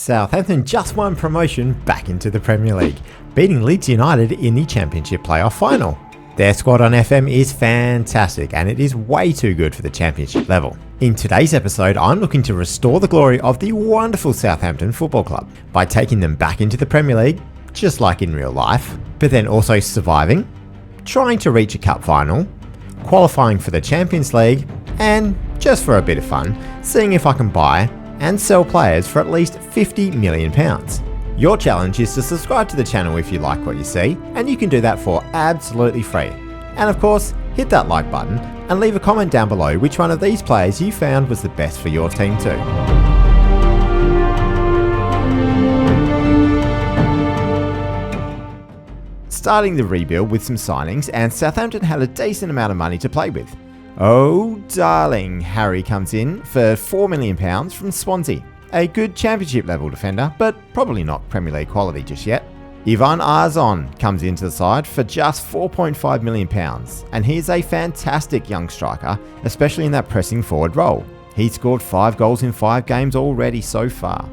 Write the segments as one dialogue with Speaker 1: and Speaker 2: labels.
Speaker 1: Southampton just won promotion back into the Premier League, beating Leeds United in the Championship playoff final. Their squad on FM is fantastic and it is way too good for the Championship level. In today's episode, I'm looking to restore the glory of the wonderful Southampton Football Club by taking them back into the Premier League, just like in real life, but then also surviving, trying to reach a cup final, qualifying for the Champions League, and, just for a bit of fun, seeing if I can buy and sell players for at least £50 million. Your challenge is to subscribe to the channel if you like what you see, and you can do that for absolutely free. And of course, hit that like button and leave a comment down below which one of these players you found was the best for your team too. Starting the rebuild with some signings, and Southampton had a decent amount of money to play with. Oh darling, Harry comes in for £4 million from Swansea. A good Championship level defender, but probably not Premier League quality just yet. Ivan Arzon comes into the side for just £4.5 million, and he is a fantastic young striker, especially in that pressing forward role. He's scored 5 goals in 5 games already so far.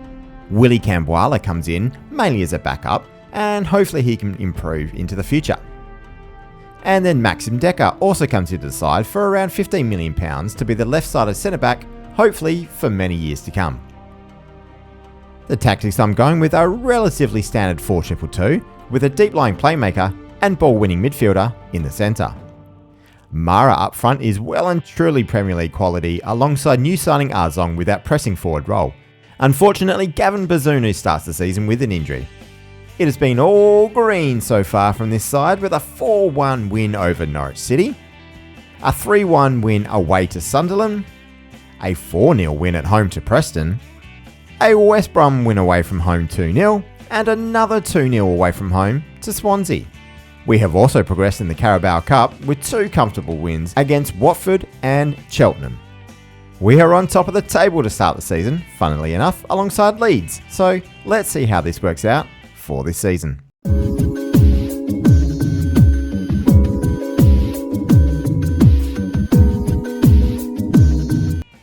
Speaker 1: Willie Cambuala comes in, mainly as a backup, and hopefully he can improve into the future. And then Maxim Decker also comes into the side for around £15 million to be the left-sided centre-back, hopefully for many years to come. The tactics I'm going with are relatively standard 4-2-2, with a deep-lying playmaker and ball-winning midfielder in the centre. Mara up front is well and truly Premier League quality, alongside new signing Arzong with that pressing forward role. Unfortunately, Gavin Bazunu starts the season with an injury. It has been all green so far from this side, with a 4-1 win over Norwich City, a 3-1 win away to Sunderland, a 4-0 win at home to Preston, a West Brom win away from home 2-0, and another 2-0 away from home to Swansea. We have also progressed in the Carabao Cup with 2 comfortable wins against Watford and Cheltenham. We are on top of the table to start the season, funnily enough, alongside Leeds, so let's see how this works out for this season.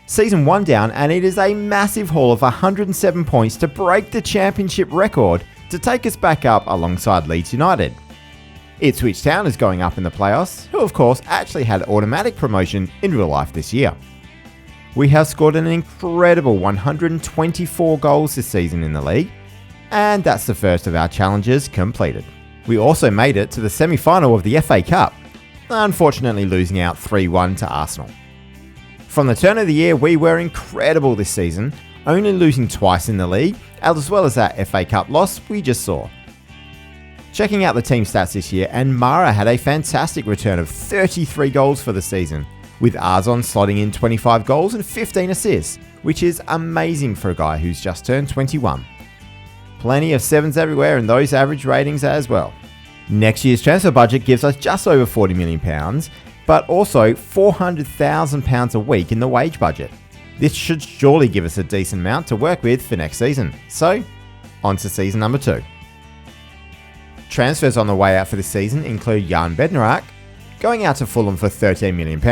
Speaker 1: Season 1 down, and it is a massive haul of 107 points to break the Championship record to take us back up alongside Leeds United. Ipswich Town is going up in the playoffs, who of course actually had automatic promotion in real life this year. We have scored an incredible 124 goals this season in the league, and that's the first of our challenges completed. We also made it to the semi-final of the FA Cup, unfortunately losing out 3-1 to Arsenal. From the turn of the year, we were incredible this season, only losing twice in the league, as well as that FA Cup loss we just saw. Checking out the team stats this year, and Mara had a fantastic return of 33 goals for the season, with Arzon slotting in 25 goals and 15 assists, which is amazing for a guy who's just turned 21. Plenty of 7s everywhere and those average ratings as well. Next year's transfer budget gives us just over £40 million, but also £400,000 a week in the wage budget. This should surely give us a decent amount to work with for next season. So, on to season number 2. Transfers on the way out for this season include Jan Bednarak, going out to Fulham for £13 million.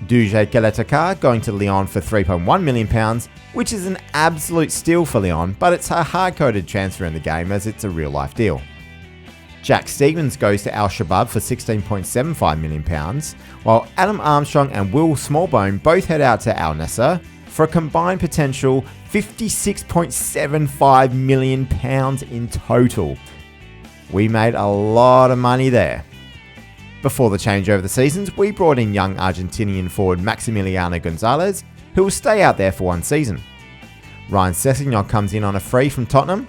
Speaker 1: Duje Keletakar going to Lyon for £3.1 million, which is an absolute steal for Lyon, but it's a hard-coded transfer in the game as it's a real-life deal. Jack Stevens goes to Al Shabab for £16.75 million, while Adam Armstrong and Will Smallbone both head out to Al Nassr for a combined potential £56.75 million in total. We made a lot of money there. Before the changeover of the seasons, we brought in young Argentinian forward Maximiliano Gonzalez, who will stay out there for 1 season. Ryan Sessegnon comes in on a free from Tottenham.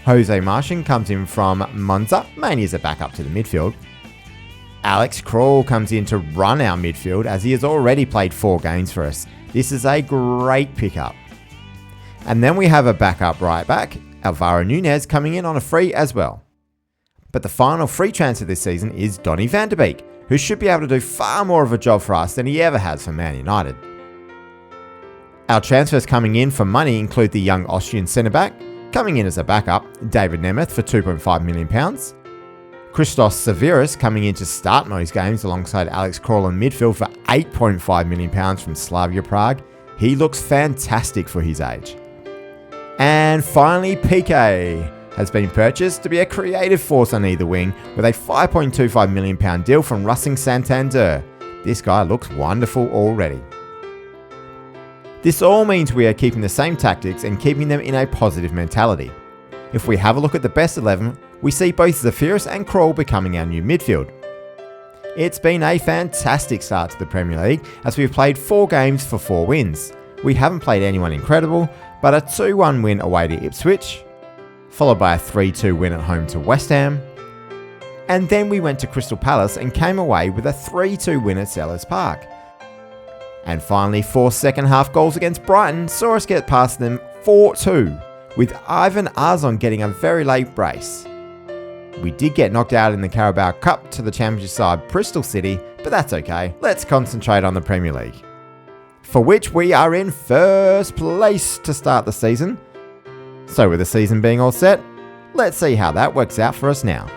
Speaker 1: Jose Martian comes in from Monza, mainly as a backup to the midfield. Alex Krall comes in to run our midfield as he has already played 4 games for us. This is a great pickup. And then we have a backup right back, Alvaro Nunez, coming in on a free as well. But the final free transfer this season is Donny van de Beek, who should be able to do far more of a job for us than he ever has for Man United. Our transfers coming in for money include the young Austrian centre-back, coming in as a backup, David Nemeth for £2.5 million, Christos Severis coming in to start most games alongside Alex Krall in midfield for £8.5 million from Slavia Prague. He looks fantastic for his age. And finally, Piqué has been purchased to be a creative force on either wing with a £5.25 million deal from Racing Santander. This guy looks wonderful already. This all means we are keeping the same tactics and keeping them in a positive mentality. If we have a look at the best 11, we see both Zephyrus and Krul becoming our new midfield. It's been a fantastic start to the Premier League as we've played 4 games for 4 wins. We haven't played anyone incredible, but a 2-1 win away to Ipswich, followed by a 3-2 win at home to West Ham, and then we went to Crystal Palace and came away with a 3-2 win at Selhurst Park. And finally, 4 second half goals against Brighton saw us get past them 4-2, with Ivan Arzon getting a very late brace. We did get knocked out in the Carabao Cup to the Championship side Bristol City, but that's okay. Let's concentrate on the Premier League, for which we are in first place to start the season. So with the season being all set, let's see how that works out for us now.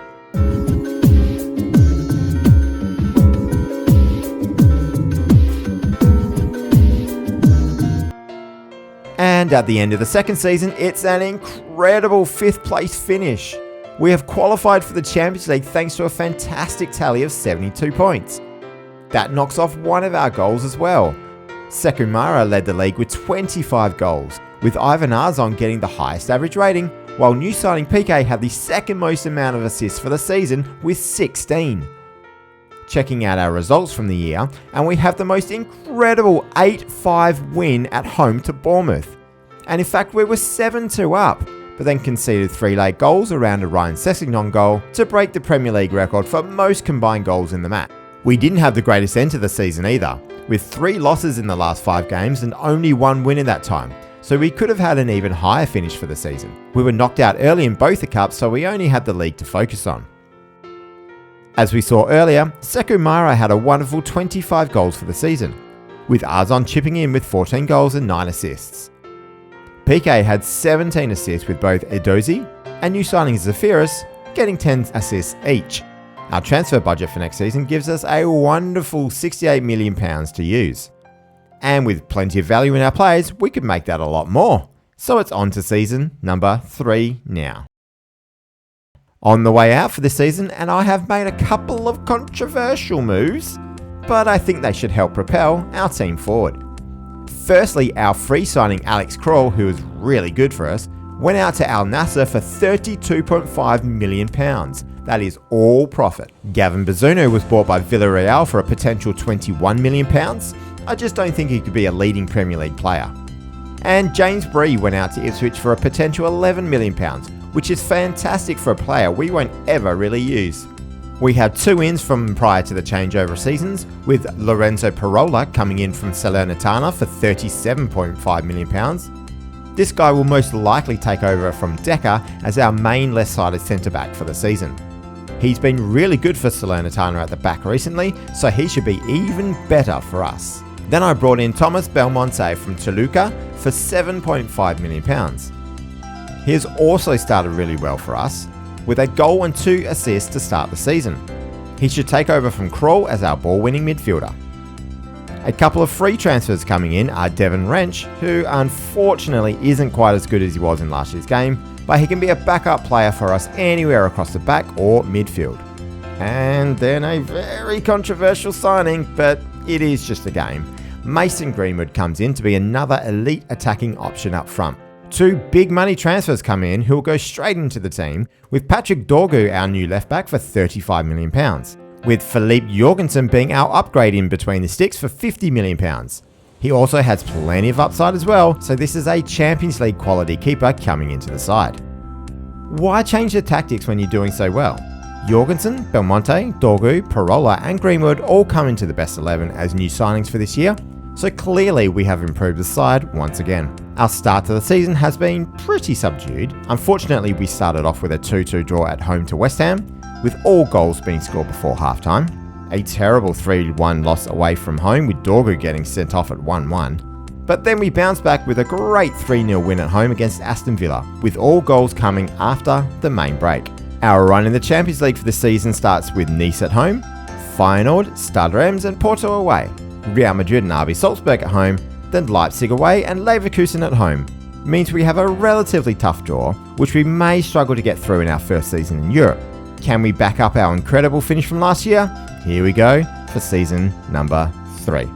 Speaker 1: And at the end of the second season, it's an incredible 5th place finish. We have qualified for the Champions League thanks to a fantastic tally of 72 points. That knocks off one of our goals as well. Sekou Mara led the league with 25 goals, with Ivan Arzon getting the highest average rating, while new signing Piqué had the second most amount of assists for the season with 16. Checking out our results from the year, and we have the most incredible 8-5 win at home to Bournemouth. And in fact, we were 7-2 up, but then conceded 3 late goals around a Ryan Sessegnon goal to break the Premier League record for most combined goals in the match. We didn't have the greatest end to the season either, with 3 losses in the last 5 games and only 1 win in that time, so we could have had an even higher finish for the season. We were knocked out early in both the cups, so we only had the league to focus on. As we saw earlier, Sekou Mara had a wonderful 25 goals for the season, with Arzon chipping in with 14 goals and 9 assists. Piqué had 17 assists with both Edozie and new signing Zephyrus getting 10 assists each. Our transfer budget for next season gives us a wonderful £68 million to use. And with plenty of value in our players, we could make that a lot more. So it's on to season number 3 now. On the way out for this season, and I have made a couple of controversial moves, but I think they should help propel our team forward. Firstly, our free signing Alex Krul, who is really good for us, went out to Al Nassr for £32.5 million. That is all profit. Gavin Bazunu was bought by Villarreal for a potential £21 million. I just don't think he could be a leading Premier League player. And James Bree went out to Ipswich for a potential £11 million, which is fantastic for a player we won't ever really use. We have 2 ins from prior to the changeover seasons, with Lorenzo Parola coming in from Salernitana for £37.5 million. This guy will most likely take over from Decker as our main left-sided centre-back for the season. He's been really good for Salernitana at the back recently, so he should be even better for us. Then I brought in Thomas Belmonte from Toluca for £7.5 million. He has also started really well for us, with a goal and 2 assists to start the season. He should take over from Krul as our ball-winning midfielder. A couple of free transfers coming in are Devon Wrench, who unfortunately isn't quite as good as he was in last year's game, but he can be a backup player for us anywhere across the back or midfield. And then a very controversial signing, but it is just a game. Mason Greenwood comes in to be another elite attacking option up front. 2 big money transfers come in who will go straight into the team, with Patrick Dorgu, our new left back, for £35 million, with Philippe Jorgensen being our upgrade in between the sticks for £50 million. He also has plenty of upside as well, so this is a Champions League quality keeper coming into the side. Why change the tactics when you're doing so well? Jorgensen, Belmonte, Dorgu, Parola and Greenwood all come into the best 11 as new signings for this year, so clearly we have improved the side once again. Our start to the season has been pretty subdued. Unfortunately, we started off with a 2-2 draw at home to West Ham, with all goals being scored before halftime. A terrible 3-1 loss away from home, with Dorgu getting sent off at 1-1. But then we bounced back with a great 3-0 win at home against Aston Villa, with all goals coming after the main break. Our run in the Champions League for the season starts with Nice at home, Feyenoord, Stade Reims and Porto away, Real Madrid and RB Salzburg at home, then Leipzig away and Leverkusen at home. means we have a relatively tough draw, which we may struggle to get through in our first season in Europe. Can we back up our incredible finish from last year? Here we go for season number 3.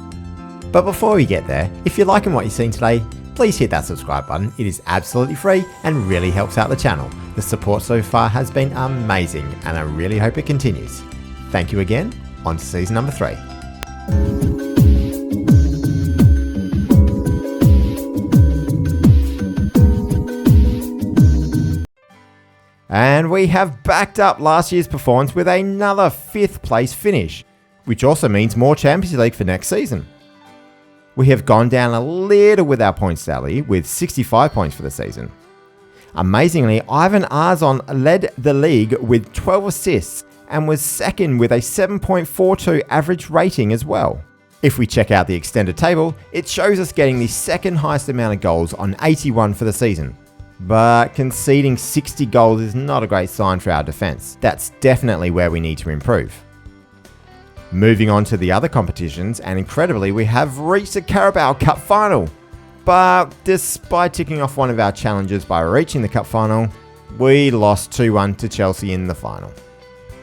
Speaker 1: But before we get there, if you're liking what you've seen today, please hit that subscribe button. It is absolutely free and really helps out the channel. The support so far has been amazing and I really hope it continues. Thank you again. On to season number 3. And we have backed up last year's performance with another 5th place finish, which also means more Champions League for next season. We have gone down a little with our points tally with 65 points for the season. Amazingly, Ivan Arzon led the league with 12 assists and was second with a 7.42 average rating as well. If we check out the extended table, it shows us getting the second highest amount of goals on 81 for the season. But conceding 60 goals is not a great sign for our defence. That's definitely where we need to improve. Moving on to the other competitions, and incredibly we have reached the Carabao Cup final. But despite ticking off one of our challenges by reaching the cup final, we lost 2-1 to Chelsea in the final.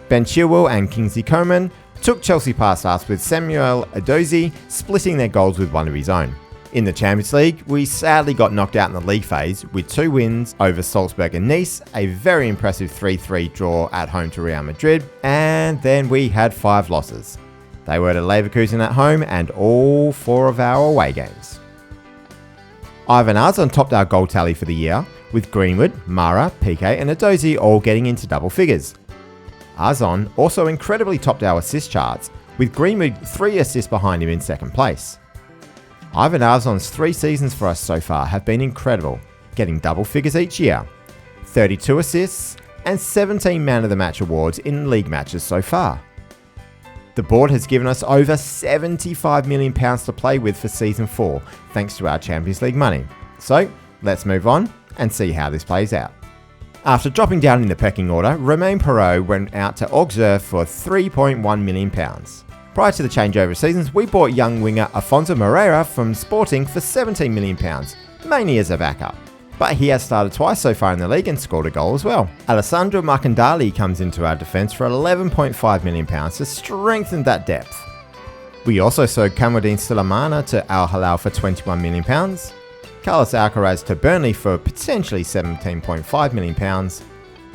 Speaker 1: Ben Chilwell and Kingsley Coman took Chelsea past us with Samuel Edozie splitting their goals with one of his own. In the Champions League, we sadly got knocked out in the league phase with 2 wins over Salzburg and Nice, a very impressive 3-3 draw at home to Real Madrid, and then we had 5 losses. They were to Leverkusen at home and all 4 of our away games. Ivan Arzon topped our goal tally for the year, with Greenwood, Mara, Piqué and Edozie all getting into double figures. Arzon also incredibly topped our assist charts, with Greenwood 3 assists behind him in second place. Ivan Arzon's 3 seasons for us so far have been incredible, getting double figures each year, 32 assists and 17 Man of the Match awards in league matches so far. The board has given us over £75 million to play with for season 4, thanks to our Champions League money. So let's move on and see how this plays out. After dropping down in the pecking order, Romain Perrault went out to Auxerre for £3.1 million. Prior to the changeover seasons, we bought young winger Afonso Moreira from Sporting for £17 million, mainly as a backup. But he has started twice so far in the league and scored a goal as well. Alessandro Marcandali comes into our defence for £11.5 million to strengthen that depth. We also sold Kamaldeen Sulemana to Al Hilal for £21 million, Carlos Alcaraz to Burnley for potentially £17.5 million,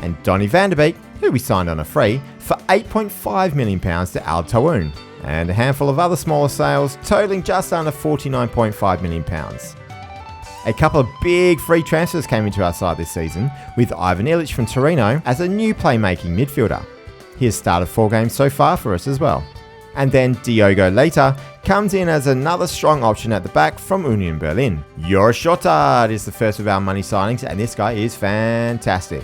Speaker 1: and Donny van der Beek, who we signed on a free, for £8.5 million to Al Tawoun, and a handful of other smaller sales totalling just under £49.5 million. A couple of big free transfers came into our side this season, with Ivan Ilic from Torino as a new playmaking midfielder. He has started 4 games so far for us as well. And then Diogo Leite comes in as another strong option at the back from Union Berlin. Joris Schottard is the first of our money signings, and this guy is fantastic.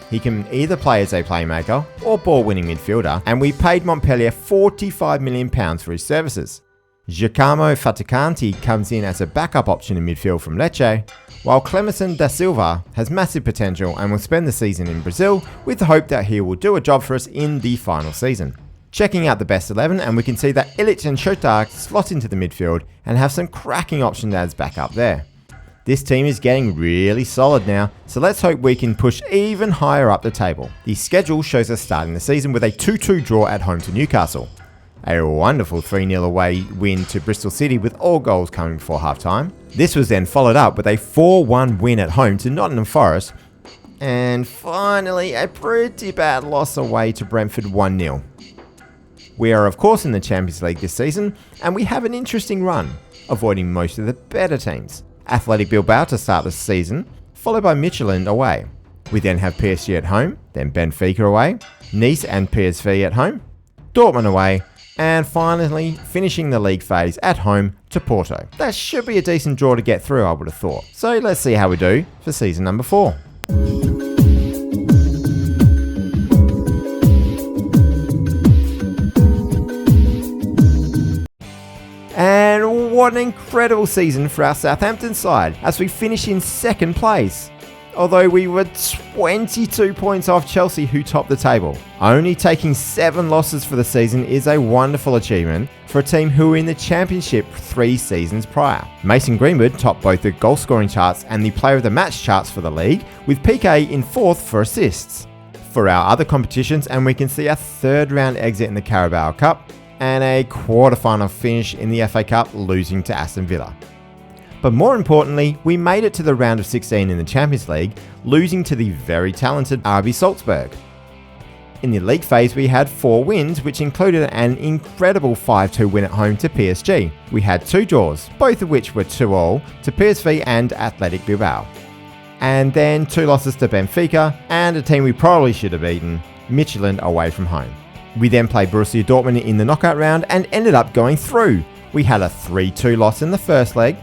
Speaker 1: He can either play as a playmaker or ball-winning midfielder, and we paid Montpellier £45 million for his services. Giacomo Faticanti comes in as a backup option in midfield from Lecce, while Clemerson da Silva has massive potential and will spend the season in Brazil with the hope that he will do a job for us in the final season. Checking out the best 11, and we can see that Ilic and Schottard slot into the midfield and have some cracking options as backup there. This team is getting really solid now, so let's hope we can push even higher up the table. The schedule shows us starting the season with a 2-2 draw at home to Newcastle, a wonderful 3-0 away win to Bristol City with all goals coming before half-time. This was then followed up with a 4-1 win at home to Nottingham Forest, and finally a pretty bad loss away to Brentford 1-0. We are of course in the Champions League this season, and we have an interesting run, avoiding most of the better teams. Athletic Bilbao to start the season, followed by Michelin away. We then have PSG at home, then Benfica away, Nice and PSV at home, Dortmund away, and finally finishing the league phase at home to Porto. That should be a decent draw to get through, I would have thought. So let's see how we do for season number 4. And what an incredible season for our Southampton side as we finish in 2nd place. although we were 22 points off Chelsea, who topped the table. Only taking 7 losses for the season is a wonderful achievement for a team who were in the Championship 3 seasons prior. Mason Greenwood topped both the goal scoring charts and the player of the match charts for the league, with PK in 4th for assists. For our other competitions, and we can see a 3rd round exit in the Carabao Cup and a quarter-final finish in the FA Cup, losing to Aston Villa. But more importantly, we made it to the round of 16 in the Champions League, losing to the very talented RB Salzburg. In the league phase, we had 4 wins, which included an incredible 5-2 win at home to PSG. We had 2 draws, both of which were 2-2 to PSV and Athletic Bilbao. And then 2 losses to Benfica and a team we probably should have beaten, Midtjylland, away from home. We then played Borussia Dortmund in the knockout round and ended up going through. We had a 3-2 loss in the first leg,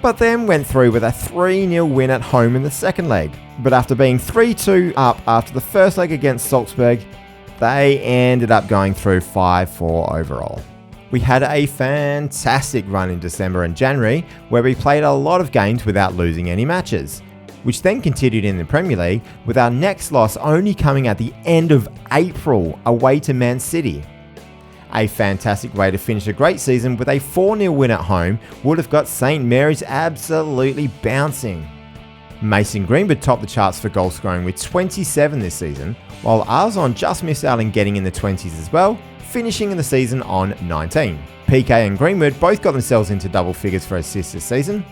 Speaker 1: but then went through with a 3-0 win at home in the second leg. But after being 3-2 up after the first leg against Salzburg, they ended up going through 5-4 overall. We had a fantastic run in December and January, where we played a lot of games without losing any matches, which then continued in the Premier League, with our next loss only coming at the end of April away to Man City. A fantastic way to finish a great season with a 4-0 win at home would have got St Mary's absolutely bouncing. Mason Greenwood topped the charts for goal scoring with 27 this season, while Arzon just missed out on getting in the 20s as well, finishing in the season on 19. PK and Greenwood both got themselves into double figures for assists this season,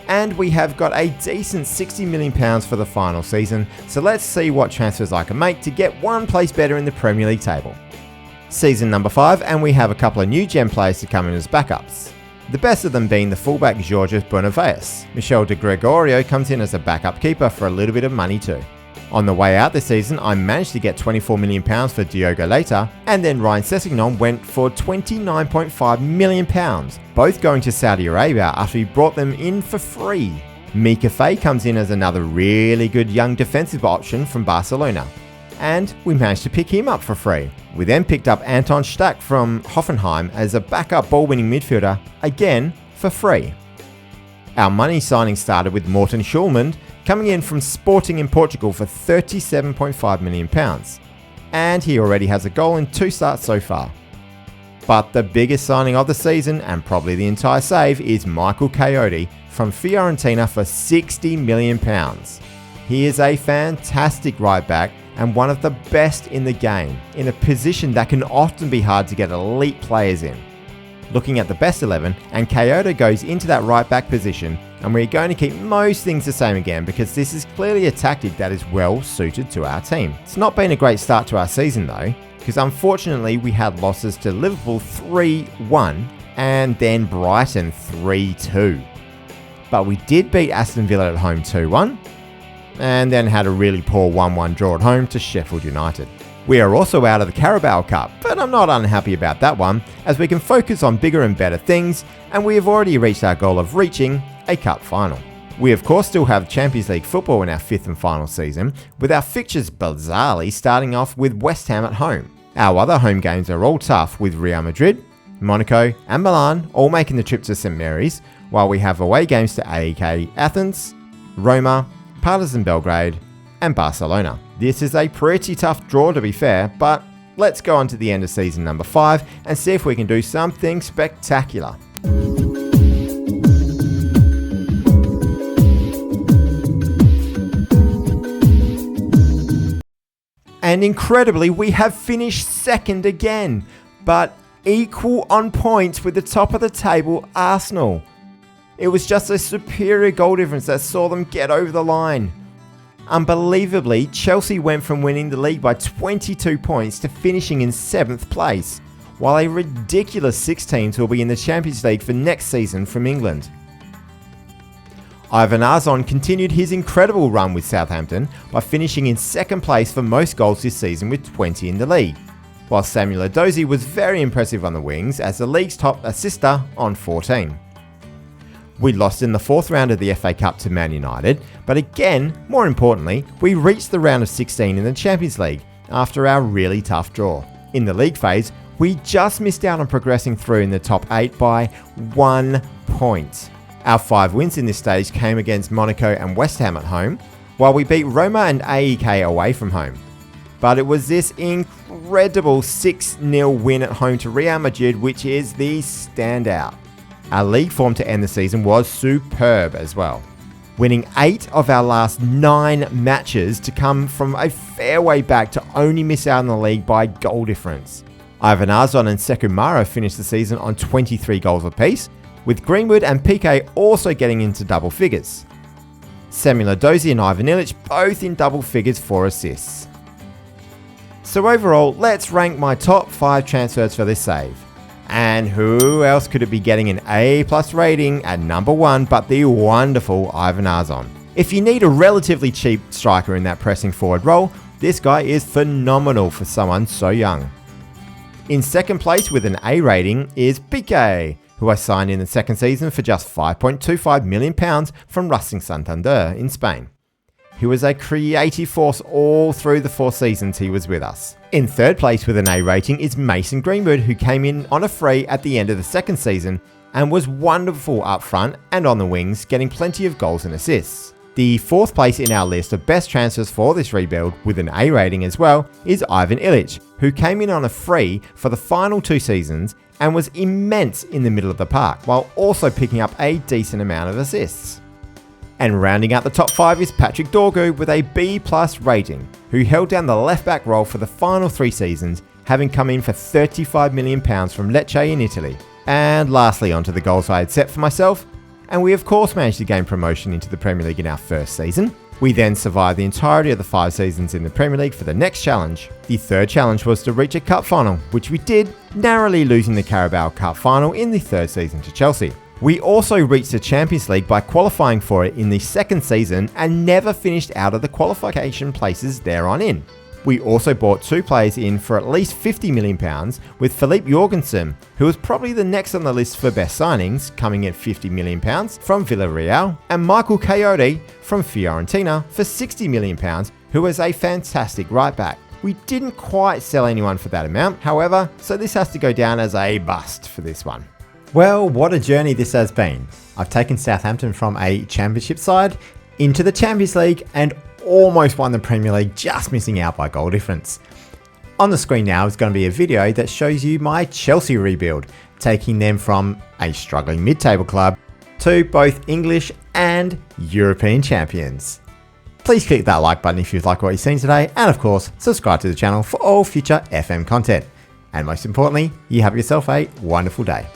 Speaker 1: and we have got a decent £60 million for the final season, so let's see what transfers I can make to get one place better in the Premier League table. Season number 5, and we have a couple of new gem players to come in as backups. The best of them being the fullback Georgios Bonaveus. Michel de Gregorio comes in as a backup keeper for a little bit of money too. On the way out this season, I managed to get £24 million for Diogo Leite, and then Ryan Sessegnon went for £29.5 million, both going to Saudi Arabia after we brought them in for free. Mika Faye comes in as another really good young defensive option from Barcelona, and we managed to pick him up for free. We then picked up Anton Stack from Hoffenheim as a backup ball-winning midfielder, again for free. Our money signing started with Morten Schulman coming in from Sporting in Portugal for £37.5 million, and he already has a goal in 2 starts so far. But the biggest signing of the season, and probably the entire save, is Michael Coyote from Fiorentina for £60 million. He is a fantastic right back and one of the best in the game, in a position that can often be hard to get elite players in. Looking at the best 11, and Coyote goes into that right back position, and we're going to keep most things the same again because this is clearly a tactic that is well suited to our team. It's not been a great start to our season though, because unfortunately we had losses to Liverpool 3-1 and then Brighton 3-2. But we did beat Aston Villa at home 2-1, and then had a really poor 1-1 draw at home to Sheffield United. We are also out of the Carabao Cup, but I'm not unhappy about that one, as we can focus on bigger and better things, and we have already reached our goal of reaching a cup final. We of course still have Champions League football in our 5th and final season, with our fixtures bizarrely starting off with West Ham at home. Our other home games are all tough, with Real Madrid, Monaco and Milan all making the trip to St Mary's, while we have away games to AEK Athens, Roma, Partizan Belgrade and Barcelona. This is a pretty tough draw to be fair, but let's go on to the end of season number 5 and see if we can do something spectacular. And incredibly, we have finished second again, but equal on points with the top of the table Arsenal. It was just a superior goal difference that saw them get over the line. Unbelievably, Chelsea went from winning the league by 22 points to finishing in 7th place, while a ridiculous 6 teams will be in the Champions League for next season from England. Ivan Arzon continued his incredible run with Southampton by finishing in 2nd place for most goals this season with 20 in the league, while Samuel Edozie was very impressive on the wings as the league's top assister on 14. We lost in the 4th round of the FA Cup to Man United, but again, more importantly, we reached the round of 16 in the Champions League after our really tough draw. In the league phase, we just missed out on progressing through in the top 8 by 1 point. Our 5 wins in this stage came against Monaco and West Ham at home, while we beat Roma and AEK away from home. But it was this incredible 6-0 win at home to Real Madrid which is the standout. Our league form to end the season was superb as well, winning 8 of our last 9 matches to come from a fair way back to only miss out on the league by goal difference. Ivan Arzon and Sekou Mara finished the season on 23 goals apiece, with Greenwood and Piqué also getting into double figures. Samuel Edozie and Ivan Ilic both in double figures for assists. So overall, let's rank my top 5 transfers for this save. And who else could it be getting an A+ rating at number 1 but the wonderful Ivan Arzon. If you need a relatively cheap striker in that pressing forward role, this guy is phenomenal for someone so young. In second place with an A rating is Piqué, who I signed in the second season for just £5.25 million from Racing Santander in Spain. He was a creative force all through the 4 seasons he was with us. In third place with an A rating is Mason Greenwood, who came in on a free at the end of the second season and was wonderful up front and on the wings, getting plenty of goals and assists. The fourth place in our list of best transfers for this rebuild with an A rating as well is Ivan Ilic, who came in on a free for the final 2 seasons and was immense in the middle of the park, while also picking up a decent amount of assists. And rounding out the top 5 is Patrick Dorgu with a B+ rating, who held down the left back role for the final 3 seasons, having come in for £35 million from Lecce in Italy. And lastly, onto the goals I had set for myself, and we of course managed to gain promotion into the Premier League in our first season. We then survived the entirety of the 5 seasons in the Premier League for the next challenge. The third challenge was to reach a cup final, which we did, narrowly losing the Carabao Cup final in the 3rd season to Chelsea. We also reached the Champions League by qualifying for it in the 2nd season and never finished out of the qualification places thereon in. We also bought 2 players in for at least £50 million with Philippe Jorgensen, who was probably the next on the list for best signings, coming at £50 million from Villarreal, and Michael Coyote from Fiorentina for £60 million, who was a fantastic right back. We didn't quite sell anyone for that amount, however, so this has to go down as a bust for this one. Well, what a journey this has been. I've taken Southampton from a championship side into the Champions League and almost won the Premier League, just missing out by goal difference. On the screen now is going to be a video that shows you my Chelsea rebuild, taking them from a struggling mid-table club to both English and European champions. Please click that like button if you've liked what you've seen today, and of course, subscribe to the channel for all future FM content. And most importantly, you have yourself a wonderful day.